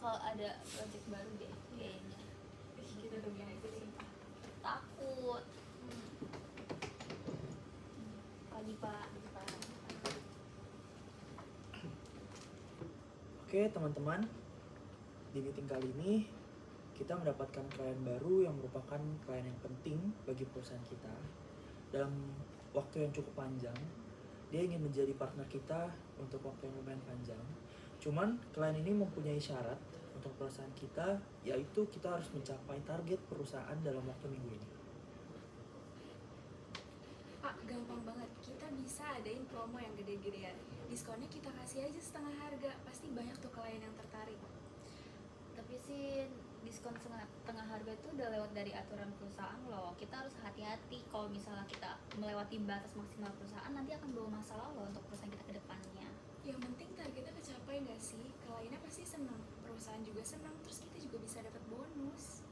bakal ada project baru deh kayaknya. Kita udah bilang itu sih. Takut. Pagi Pak. Oke teman-teman, di meeting kali ini kita mendapatkan klien baru yang merupakan klien yang penting bagi perusahaan kita. Dalam waktu yang cukup panjang, dia ingin menjadi partner kita untuk waktu yang lumayan panjang. Cuman klien ini mempunyai syarat untuk perusahaan kita, yaitu kita harus mencapai target perusahaan dalam waktu minggu ini. Pak, gampang banget. Kita bisa adain promo yang gede-gedean. Diskonnya kita kasih aja setengah harga. Pasti banyak tuh klien yang tertarik. Tapi sih diskon setengah harga itu udah lewat dari aturan perusahaan loh. Kita harus hati-hati kalau misalnya kita melewati batas maksimal perusahaan, nanti akan bawa masalah loh untuk perusahaan kita ke depannya. Yang penting targetnya kecapai nggak sih? Kliennya pasti senang, perusahaan juga senang, terus kita juga bisa dapat bonus.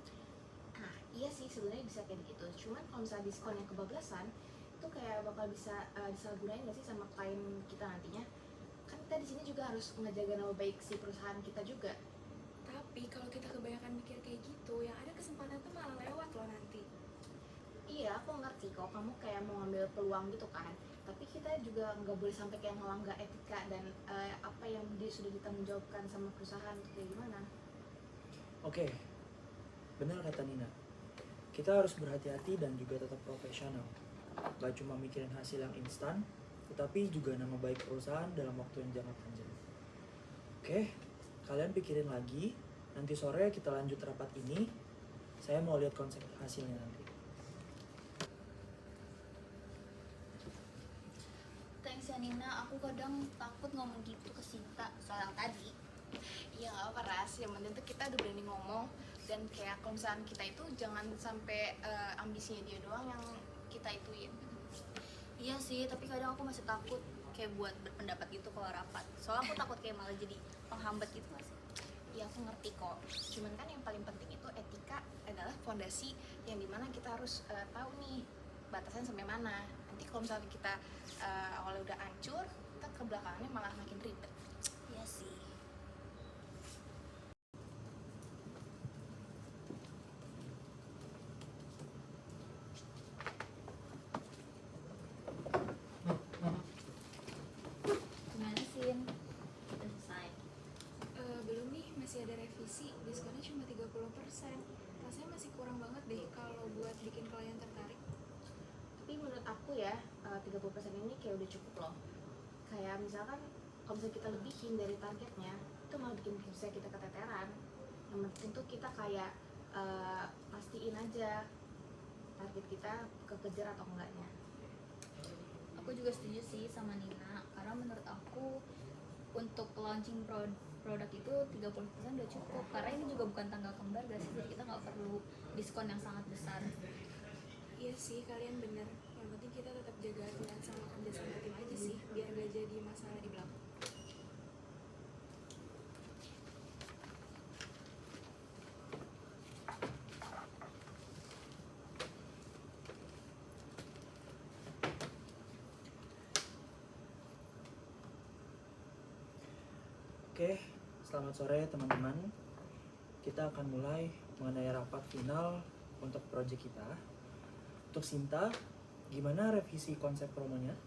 Nah, iya sih sebenarnya bisa kayak gitu. Cuman kalau misalnya diskon yang kebablasan, itu kayak bakal bisa disalahgunain nggak sih sama klien kita nantinya? Kan kita di sini juga harus ngejaga nama baik si perusahaan kita juga. Tapi kalau kita kebanyakan mikir kayak gitu, yang ada kesempatan tuh malah lewat loh nanti. Iya, aku ngerti kok kamu kayak mau ngambil peluang gitu kan. Tapi kita juga nggak boleh sampai kayak ngelanggar etika dan apa yang sudah ditanggungjawabkan sama perusahaan itu kayak gimana. Oke, benar kata Nina. Kita harus berhati-hati dan juga tetap profesional. Gak cuma mikirin hasil yang instan, tetapi juga nama baik perusahaan dalam waktu yang jangka panjang. Oke, kalian pikirin lagi. Nanti sore kita lanjut rapat ini. Saya mau lihat konsep hasilnya nanti. Thanks ya Nina, aku kadang takut ngomong gitu ke Sinta soal yang tadi. Iya nggak apa Ras, yang penting tuh kita udah berani ngomong. Dan kayak kalau misalnya kita itu jangan sampai ambisinya dia doang yang kita ituin. Iya sih, tapi kadang aku masih takut kayak buat berpendapat gitu kalau rapat. Soalnya aku takut kayak malah jadi penghambat gitu gak sih? Iya aku ngerti kok. Cuman kan yang paling penting itu etika adalah fondasi yang dimana kita harus tahu nih batasan sampai mana. Nanti kalau misalnya kita awalnya udah hancur, kita ke belakangnya malah makin ribet. Iya sih. Gimana Sin? Udah selesai? Belum nih, masih ada revisi. Diskonnya cuma 30%. Rasanya masih kurang banget deh kalau buat bikin klien tertarik. Tapi menurut aku ya 30% ini kayak udah cukup loh. Kayak misalkan kalau misalnya kita lebihin dari targetnya, itu malah bikin bisa kita keteteran. Yang penting tuh kita kayak pastiin aja target kita kekejar atau enggaknya. Aku juga setuju sih sama Nina, karena menurut aku untuk launching produk itu 30% udah cukup, karena ini juga bukan tanggal kembar gak sih, jadi kita nggak perlu diskon yang sangat besar. Iya sih, kalian bener. Yang penting kita tetap jaga aturan sama kerja sama tim aja sih, biar gak jadi masalah di belakang. Oke, selamat sore teman-teman. Kita akan mulai mengenai rapat final untuk proyek kita. Untuk Sinta, gimana revisi konsep promonya?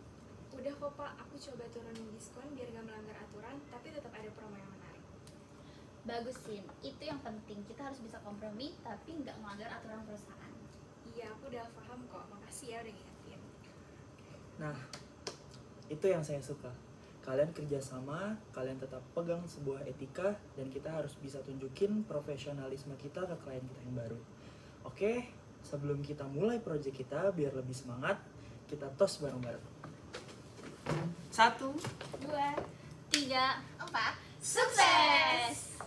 Udah kok Pak, aku coba turunin diskon biar gak melanggar aturan, tapi tetap ada promo yang menarik. Bagus Sin, itu yang penting, kita harus bisa kompromi tapi nggak melanggar aturan perusahaan. Iya, aku udah paham kok. Makasih ya udah ngingetin. Nah, itu yang saya suka. Kalian kerjasama, kalian tetap pegang sebuah etika, dan kita harus bisa tunjukin profesionalisme kita ke klien kita yang baru. Oke, sebelum kita mulai proyek kita, biar lebih semangat, kita tos bareng-bareng. 1, 2, 3, 4. sukses!